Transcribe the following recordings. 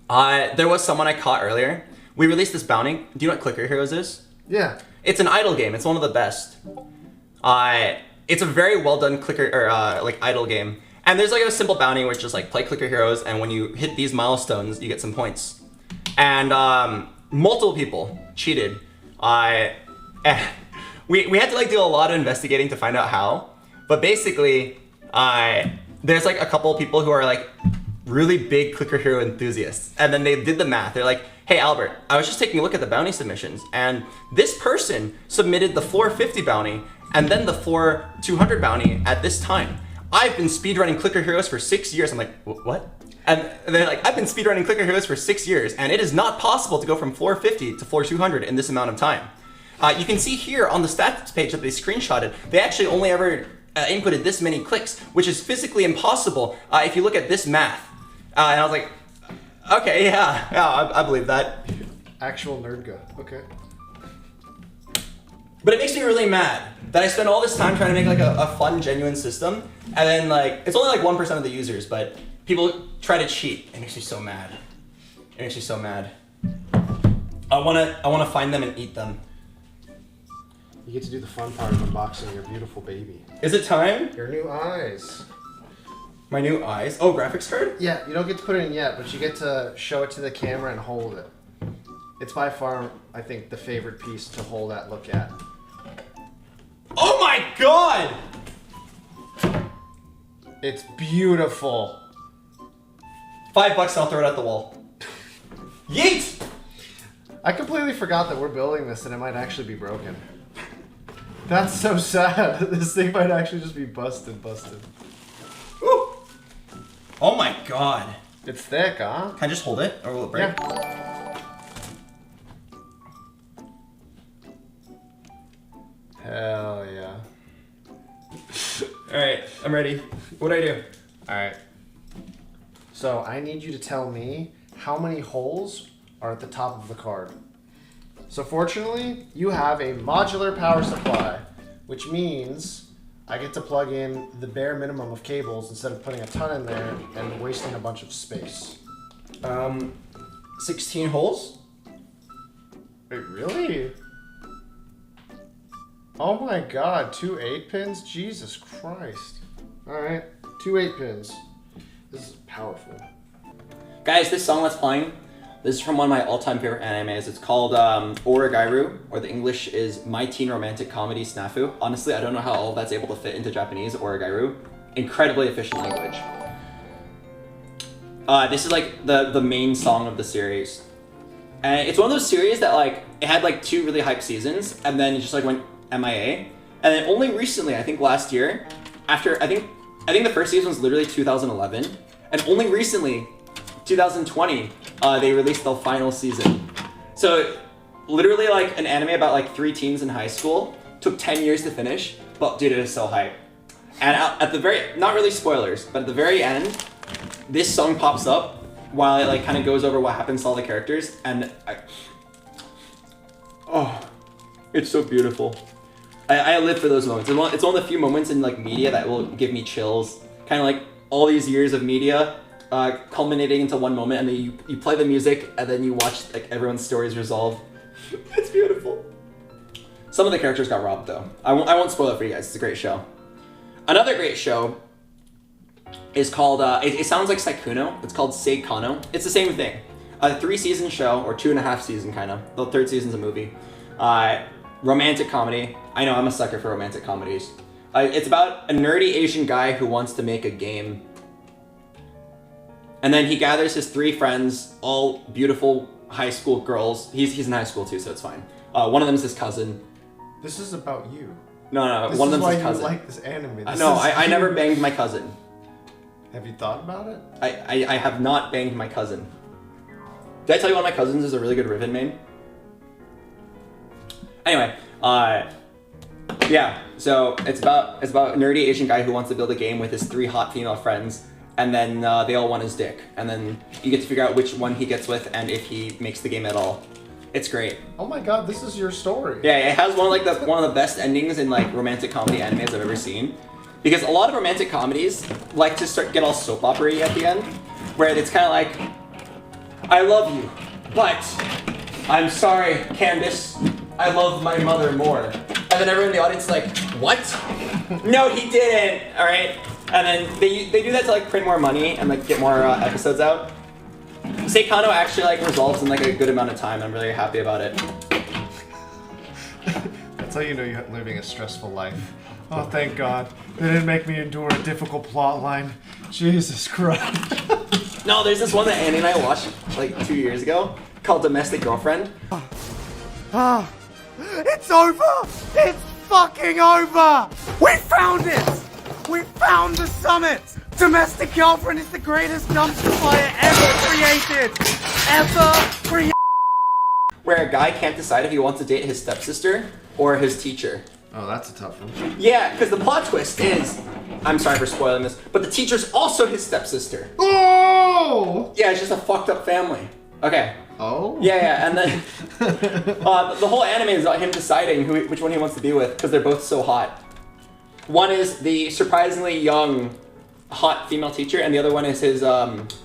There was someone I caught earlier. We released this bounty. Do you know what Clicker Heroes is? Yeah. It's an idle game. It's one of the best. It's a very well done clicker or like idle game. And there's like a simple bounty which is like play Clicker Heroes, and when you hit these milestones, you get some points. And multiple people cheated. And we had to like do a lot of investigating to find out how. But basically, there's like a couple of people who are like really big Clicker Hero enthusiasts, and then they did the math. They're like, hey Albert, I was just taking a look at the bounty submissions, and this person submitted the floor 50 bounty and then the floor 200 bounty at this time. I've been speedrunning Clicker Heroes for 6 years. I'm like, what? And they're like, I've been speedrunning Clicker Heroes for 6 years, and it is not possible to go from floor 50 to floor 200 in this amount of time. You can see here on the stats page that they screenshotted, they actually only ever inputted this many clicks, which is physically impossible if you look at this math. And I was like, okay, yeah, I believe that. Actual nerdga, okay. But it makes me really mad that I spend all this time trying to make like a fun, genuine system, and then like, it's only like 1% of the users, but people try to cheat. It makes me so mad. It makes me so mad. I wanna find them and eat them. You get to do the fun part of unboxing your beautiful baby. Is it time? Your new eyes. My new eyes? Oh, graphics card? Yeah, you don't get to put it in yet, but you get to show it to the camera and hold it. It's by far, I think, the favorite piece to hold at, look at. Oh my god! It's beautiful. $5, I'll throw it at the wall. Yeet! I completely forgot that we're building this and it might actually be broken. That's so sad. This thing might actually just be busted. Woo! Oh my god. It's thick, huh? Can I just hold it, or will it break? Yeah. Hell yeah. Alright, I'm ready. What do I do? Alright. So I need you to tell me how many holes are at the top of the card. So fortunately, you have a modular power supply, which means I get to plug in the bare minimum of cables instead of putting a ton in there and wasting a bunch of space. 16 holes? Wait, really? Oh my god, 2 8-pins? Jesus Christ. Alright, 2 8-pins. This is powerful. Guys, this song that's playing, this is from one of my all-time favorite animes. It's called Origairu, or the English is My Teen Romantic Comedy Snafu. Honestly, I don't know how all of that's able to fit into Japanese, Origairu. Incredibly efficient language. This is like the main song of the series. And it's one of those series that like, it had like 2 really hype seasons, and then it just like went MIA. And then only recently, I think last year, after, I think the first season was literally 2011, and only recently, 2020, they released the final season. So literally like an anime about like 3 teens in high school, took 10 years to finish, but dude, it is so hype. And at the very, not really spoilers, but at the very end, this song pops up while it like kind of goes over what happens to all the characters, and oh, it's so beautiful. I live for those moments. It's one of the few moments in like media that will give me chills. Kind of like all these years of media culminating into one moment, and then you play the music, and then you watch like everyone's stories resolve. It's beautiful. Some of the characters got robbed though. I won't spoil it for you guys. It's a great show. Another great show is called, it sounds like Saikuno. It's called Seikano. It's the same thing. A 3-season show, or 2.5 season kind of. The 3rd season's a movie. Romantic comedy. I know, I'm a sucker for romantic comedies. It's about a nerdy Asian guy who wants to make a game. And then he gathers his 3 friends, all beautiful high school girls. He's in high school too, so it's fine. One of them is his cousin. This is about you. No, This one of is them's why his cousin. you like this anime. This No, is I you. never banged my cousin. Have you thought about it? I have not banged my cousin. Did I tell you one of my cousins is a really good Riven main? Anyway, yeah, so it's about a nerdy Asian guy who wants to build a game with his 3 hot female friends, and then they all want his dick, and then you get to figure out which one he gets with and if he makes the game at all. It's great. Oh my god, this is your story. Yeah, it has one of the best endings in like romantic comedy animes I've ever seen, because a lot of romantic comedies like to get all soap opera-y at the end, where it's kind of like, I love you, but I'm sorry, Candace. I love my mother more. And then everyone in the audience is like, what? No, he didn't, all right? And then they do that to like print more money and like get more episodes out. Seikano actually like resolves in like a good amount of time. I'm really happy about it. That's how you know you're living a stressful life. Oh, thank God. They didn't make me endure a difficult plot line. Jesus Christ. No, there's this one that Annie and I watched like 2 years ago called Domestic Girlfriend. It's over! It's fucking over! We found it! We found the summit! Domestic Girlfriend is the greatest dumpster fire ever created! Ever created! Where a guy can't decide if he wants to date his stepsister or his teacher. Oh, that's a tough one. Yeah, because the plot twist is, I'm sorry for spoiling this, but the teacher's also his stepsister. Oh! Yeah, it's just a fucked up family. Okay. Oh? Yeah, and then the whole anime is about him deciding which one he wants to be with because they're both so hot. One is the surprisingly young, hot female teacher, and the other one is his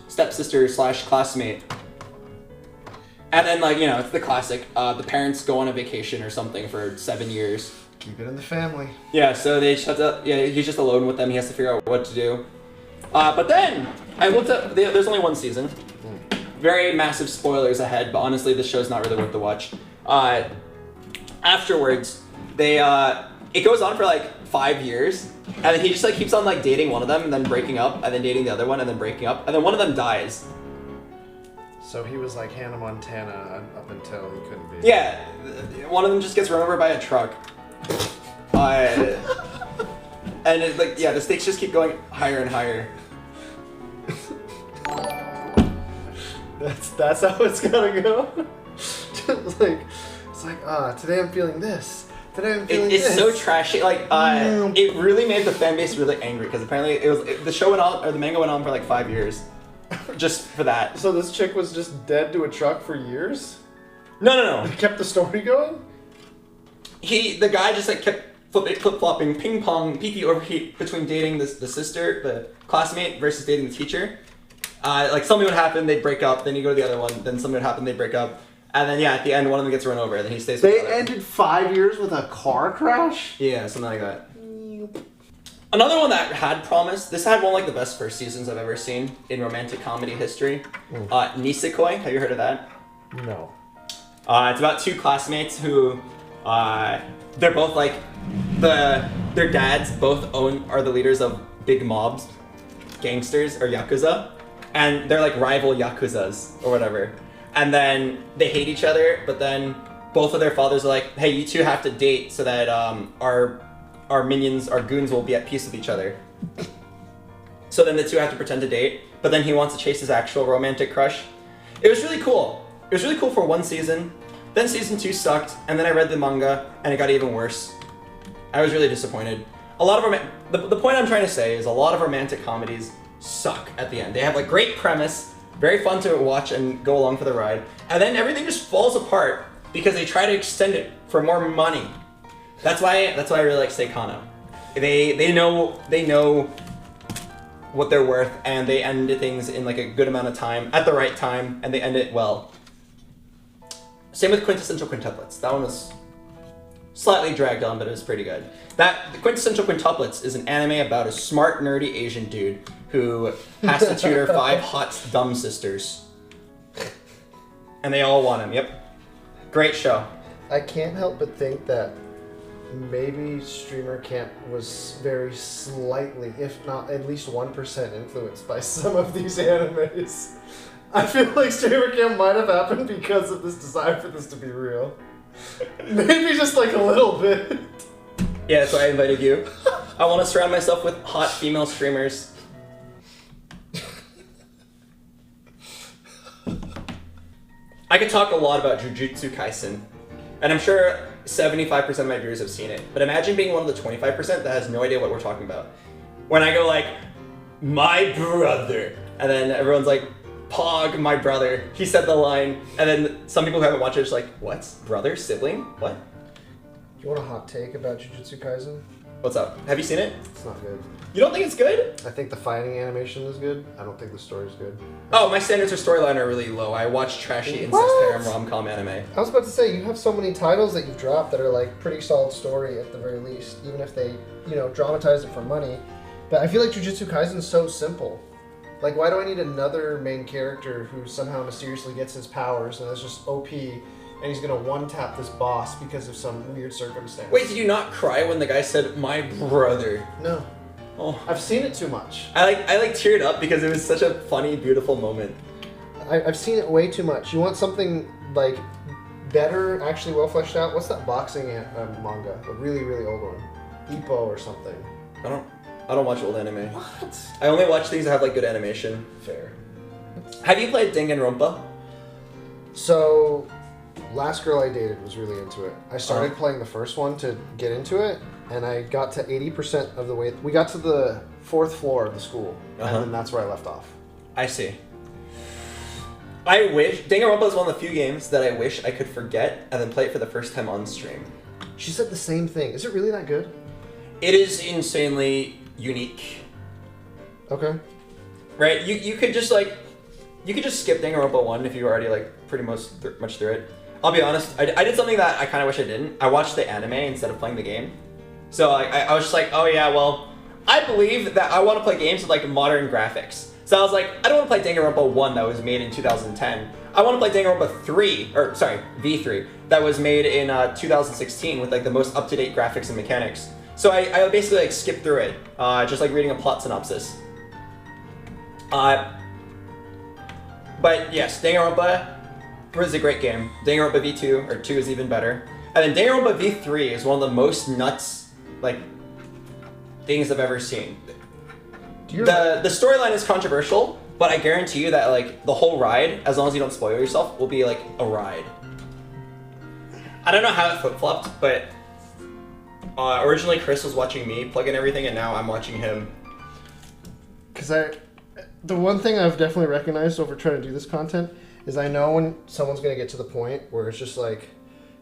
stepsister / classmate. And then, like, you know, it's the classic. The parents go on a vacation or something for 7 years. Keep it in the family. Yeah, so they just have to, yeah, he's just alone with them. He has to figure out what to do. But then, I looked up, there's only one season. Very massive spoilers ahead, but honestly, this show's not really worth the watch. Afterwards, it goes on for like 5 years, and then he just like keeps on like dating one of them, and then breaking up, and then dating the other one, and then breaking up, and then one of them dies. So he was like Hannah Montana up until he couldn't be. Yeah, one of them just gets run over by a truck. And it's like, yeah, the stakes just keep going higher and higher. That's how it's gotta go. It's like, today I'm feeling this. Today I'm feeling this. It's so trashy. Like, it really made the fan base really angry because apparently the show went on, or the manga went on for like 5 years, just for that. So this chick was just dead to a truck for years? No. He kept the story going? The guy just like kept flip-flopping, ping-pong, PP overheat between dating the sister, the classmate, versus dating the teacher. Like something would happen, they'd break up, then you go to the other one, then something would happen, they'd break up. And then, yeah, at the end, one of them gets run over, and then he stays with the other. They ended 5 years with a car crash? Yeah, something like that. Another one that had promise, this had one of like the best first seasons I've ever seen in romantic comedy history. Nisekoi, have you heard of that? No. It's about two classmates who, they're both like, their dads both are the leaders of big mobs, gangsters, or yakuza. And they're like rival yakuzas, or whatever. And then they hate each other, but then both of their fathers are like, hey, you two have to date so that our minions, our goons will be at peace with each other. So then the two have to pretend to date, but then he wants to chase his actual romantic crush. It was really cool. It was really cool for one season. Then season 2 sucked, and then I read the manga, and it got even worse. I was really disappointed. A lot of the point I'm trying to say is a lot of romantic comedies suck at the end. They have like great premise, very fun to watch and go along for the ride, and then everything just falls apart because they try to extend it for more money. That's why I really like Seikano. They know what they're worth, and they end things in like a good amount of time, at the right time, and they end it well. Same with Quintessential Quintuplets. That one was slightly dragged on, but it was pretty good. The Quintessential Quintuplets is an anime about a smart, nerdy Asian dude who has to tutor 5 hot, dumb sisters. And they all want him, yep. Great show. I can't help but think that maybe Streamer Camp was very slightly, if not at least 1% influenced by some of these animes. I feel like Streamer Camp might have happened because of this desire for this to be real. Maybe just like a little bit. Yeah, that's why I invited you. I want to surround myself with hot female streamers. I could talk a lot about Jujutsu Kaisen, and I'm sure 75% of my viewers have seen it, but imagine being one of the 25% that has no idea what we're talking about. When I go like, my brother, and then everyone's like, Pog, my brother, he said the line, and then some people who haven't watched it are just like, what? Brother? Sibling? What? You want a hot take about Jujutsu Kaisen? What's up? Have you seen it? It's not good. You don't think it's good? I think the fighting animation is good. I don't think the story's good. Oh, my standards for storyline are really low. I watch trashy incest harem rom-com anime. I was about to say, you have so many titles that you've dropped that are like pretty solid story at the very least, even if they, you know, dramatize it for money. But I feel like Jujutsu Kaisen is so simple. Like, why do I need another main character who somehow mysteriously gets his powers and is just OP, and he's gonna one-tap this boss because of some weird circumstance? Wait, did you not cry when the guy said, "My brother"? No. Oh. I've seen it too much. I teared up because it was such a funny, beautiful moment. I've seen it way too much. You want something, like, better, actually well fleshed out? What's that boxing manga? A really, really old one. Ippo or something. I don't watch old anime. What? I only watch things that have like good animation. Fair. Have you played Danganronpa? So, last girl I dated was really into it. I started playing the first one to get into it, and I got to 80% of the way. We got to the 4th floor of the school, and then that's where I left off. I see. I wish Danganronpa is one of the few games that I wish I could forget and then play it for the first time on stream. She said the same thing. Is it really that good? It is insanely unique. Okay. Right? You could just skip Danganronpa 1 if you were already like pretty much through it. I'll be honest, I did something that I kind of wish I didn't. I watched the anime instead of playing the game. So I was just like, oh yeah, well, I believe that I want to play games with like modern graphics. So I was like, I don't want to play Danganronpa 1 that was made in 2010. I want to play Danganronpa V3, that was made in 2016 with like the most up-to-date graphics and mechanics. So I basically like skipped through it, just like reading a plot synopsis. But yes, Danganronpa was a great game. Danganronpa V2 or 2 is even better, and then Danganronpa V3 is one of the most nuts like things I've ever seen. The storyline is controversial, but I guarantee you that like the whole ride, as long as you don't spoil yourself, will be like a ride. I don't know how it flip-flopped, but originally Chris was watching me plug in everything, and now I'm watching him. Because the one thing I've definitely recognized over trying to do this content is I know when someone's going to get to the point where it's just like,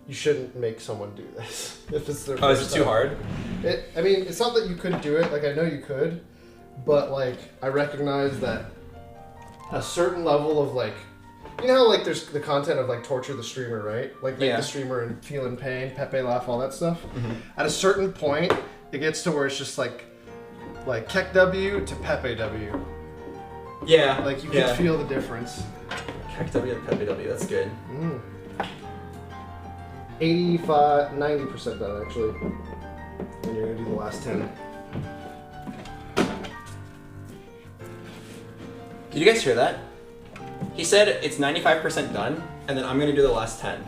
you shouldn't make someone do this. If it's their is it too hard? I mean, it's not that you couldn't do it. Like, I know you could. But, like, I recognize that a certain level of, like, you know how, like, there's the content of, like, torture the streamer, right? Like, make the streamer and feel in pain, Pepe laugh, all that stuff. Mm-hmm. At a certain point, it gets to where it's just, like Kek W to Pepe W. Yeah. Like, you can feel the difference. Kek W to Pepe W, that's good. 85, 90% done, actually. And you're going to do the last 10. Did you guys hear that? He said it's 95% done, and then I'm gonna do the last 10.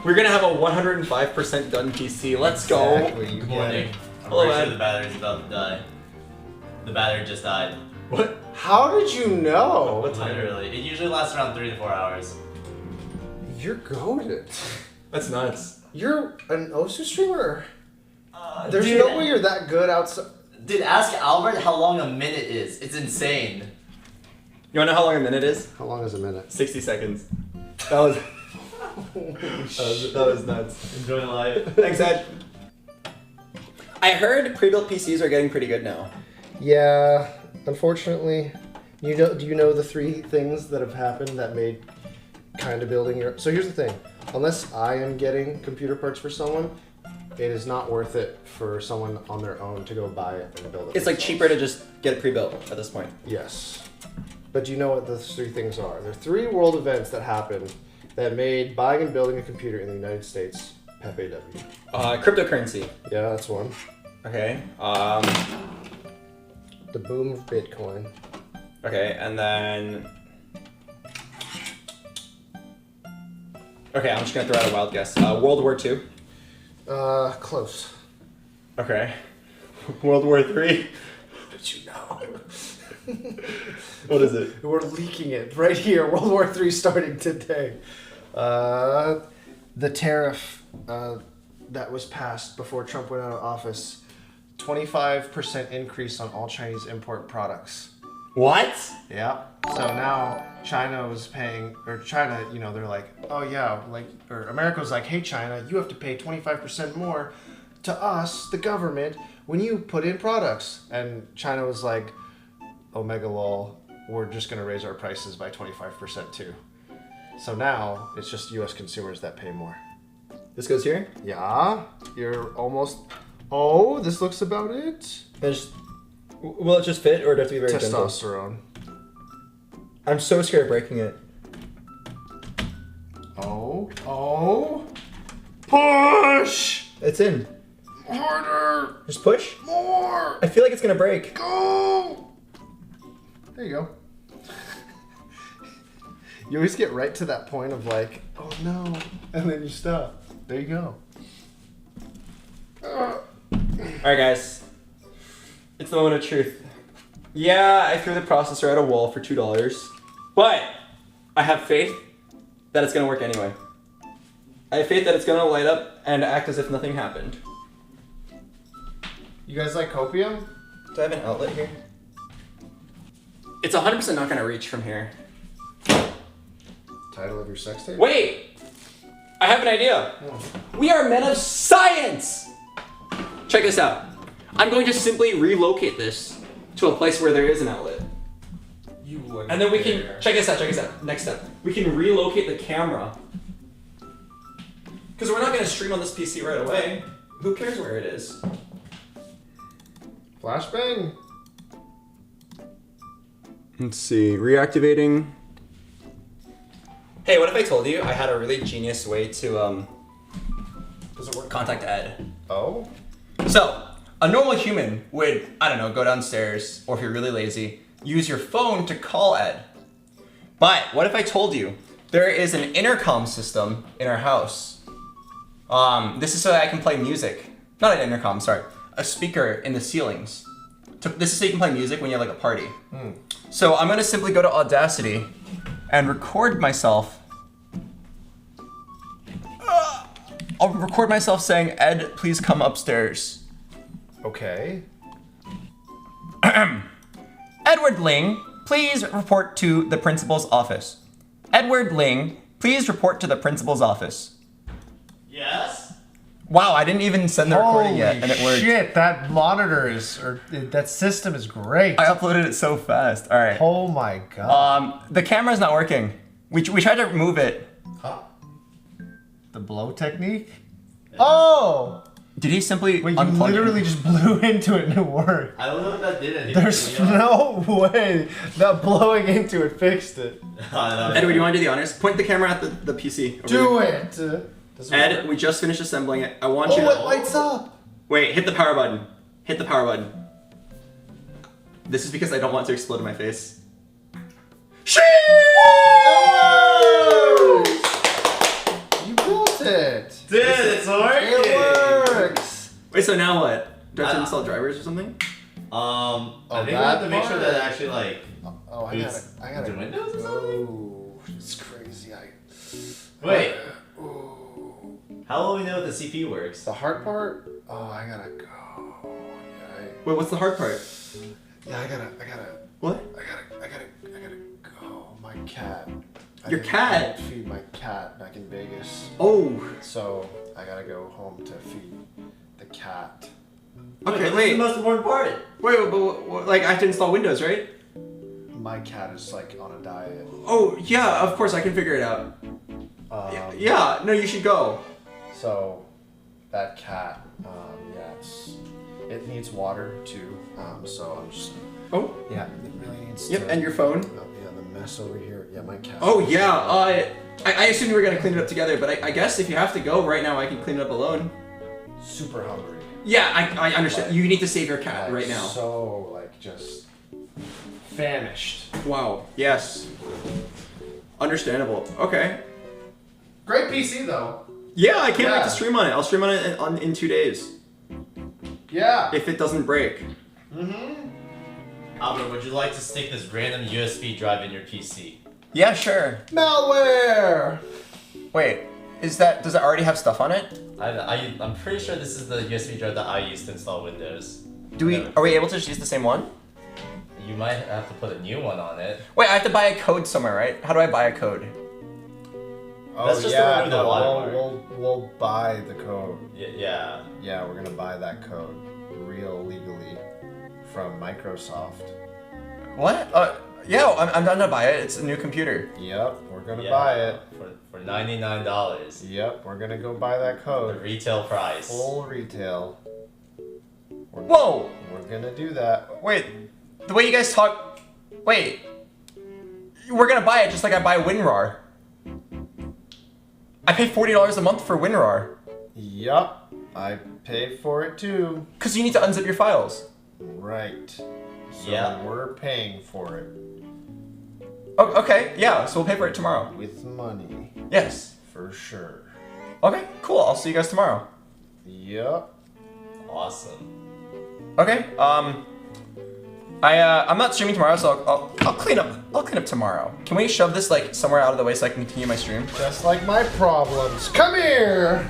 We're gonna have a 105% done PC. Let's go. Exactly. Good morning. I'm Hello, pretty sure Ed. the battery's about to die. The battery just died. What? How did you know? Literally. It usually lasts around 3 to 4 hours. You're goated. That's nuts. You're an Osu streamer? There's no way you're that good outside. Dude, ask Albert how long a minute is. It's insane. You wanna know how long a minute is? How long is a minute? 60 seconds. That was that was nuts. Enjoy life. Thanks, Ed. I heard pre-built PCs are getting pretty good now. Yeah, unfortunately. Do you know the 3 things that have happened that made kind of building your... So here's the thing. Unless I am getting computer parts for someone, it is not worth it for someone on their own to go buy it and build it. It's like cheaper to just get it pre-built at this point. Yes. But do you know what those 3 things are? There are 3 world events that happened that made buying and building a computer in the United States Pepe W. Cryptocurrency. Yeah, that's one. Okay. The boom of Bitcoin. Okay, and then... Okay, I'm just gonna throw out a wild guess. World War II. Close. Okay. World War III. Did you know? What is it? We're leaking it right here. World War III starting today. The tariff that was passed before Trump went out of office. 25% increase on all Chinese import products. What? Yeah. So now China was paying, or China, you know, they're like, oh yeah, like, or America was like, hey China, you have to pay 25% more to us, the government, when you put in products. And China was like, Omega lol, we're just going to raise our prices by 25% too. So now it's just US consumers that pay more. This goes here? Yeah, you're almost... Oh, this looks about it. Will it just fit, or do I have to be very gentle? Testosterone. I'm so scared of breaking it. Oh. Push! It's in. Harder! Just push? More! I feel like it's gonna break. Go! There you go. You always get right to that point of like, oh no, and then you stop. There you go. Alright guys, it's the moment of truth. Yeah, I threw the processor at a wall for $2, but I have faith that it's gonna work anyway. I have faith that it's gonna light up and act as if nothing happened. You guys like copium? Do I have an outlet here? It's 100% not gonna reach from here. Title of your sex tape? Wait! I have an idea. We are men of science! Check this out. I'm going to simply relocate this to a place where there is an outlet. You would. And then we can, check this out. Next step. We can relocate the camera. Because we're not going to stream on this PC right away. Who cares where it is? Flashbang? Let's see, reactivating. Hey, what if I told you I had a really genius way to Does it work? contact Ed? Oh? So, a normal human would, I don't know, go downstairs, or if you're really lazy, use your phone to call Ed. But what if I told you there is an intercom system in our house? This is so that I can play music. Not an intercom, sorry. A speaker in the ceilings. This is so you can play music when you have like a party. So I'm gonna simply go to Audacity and record myself. I'll record myself saying, Ed, please come upstairs. Okay. Edward Ling, please report to the principal's office. Edward Ling, please report to the principal's office. Yes? Wow, I didn't even send the recording yet, and it worked. Shit, that monitor is, or that system is great. I uploaded it so fast. All right. Oh my god. The camera's not working. We tried to remove it. Huh? The blow technique? Oh! Did he simply Wait, you unplug literally it? just blew into it and it worked. I don't know if that did anything. There's no way that blowing into it fixed it. Edward, you want to do the honors? Point the camera at the PC. over Do there. it! Does it Ed, work? we just finished assembling it. I want Oh, you to... it lights up! Wait, hit the power button. Hit the power button. This is because I don't want it to explode in my face. Sheesh! You built it! Dude, it's working! It works! Wait, so now what? Do I have to install drivers or something? I think we have to make sure that it actually like Oh, I boots gotta the windows or something? go. It's crazy. Wait, Ooh. how will we know if the CPU works? The hard part? Oh, I gotta go. Yeah, Wait, what's the hard part? I gotta What? I gotta go. My cat. Your cat? Feed my cat back in Vegas. Oh. So I gotta go home to feed the cat. Okay, This is wait. the most important part. Wait, but like I have to install Windows, right? My cat is like on a diet. Oh, yeah, of course I can figure it out. Yeah, no, you should go. So that cat, it needs water too. So I'm just. Oh. Yeah, it really needs. Yep, to, and your phone. Yeah, the mess over here. Yeah, my cat. Oh yeah, I assumed you were gonna clean it up together, but I guess if you have to go right now, I can clean it up alone. Super hungry. Yeah, I understand. Like- You need to save your cat Like, right now. So like just famished. Wow. Yes. Understandable. Okay. Great PC though. Yeah, I can't wait Yeah. to stream on it. I'll stream on it in 2 days Yeah. if it doesn't break. Albert, would you like to stick this random USB drive in your PC? Yeah, sure. Malware. Wait, does it already have stuff on it? I'm pretty sure this is the USB drive that I use to install Windows. Are we able to just use the same one? You might have to put a new one on it. Wait, I have to buy a code somewhere, right? How do I buy a code? Oh That's just to yeah, remove the no, watermark. we'll buy the code. Yeah. Yeah, we're gonna buy that code real legally from Microsoft. What? Yeah, I'm done to buy it. It's a new computer. Yep, we're gonna Yeah, buy it. for $99. Yep, we're gonna go buy that The code. retail price. Full retail. Whoa! We're gonna do that. Wait, the way you guys talk. Wait. We're gonna buy it just like I buy WinRAR. I pay $40 a month for WinRAR. Yup, I pay for it too. Because you need to unzip your files. Right. So Yeah. we're paying for it Oh, okay, yeah, so we'll pay for it tomorrow. with money, Yes. for sure. Okay, cool. I'll see you guys tomorrow. Yup. Awesome. Okay, I'm not streaming tomorrow, so I'll clean up. I'll clean up tomorrow. Can we shove this like somewhere out of the way so I can continue my stream? Just like my problems. Come here!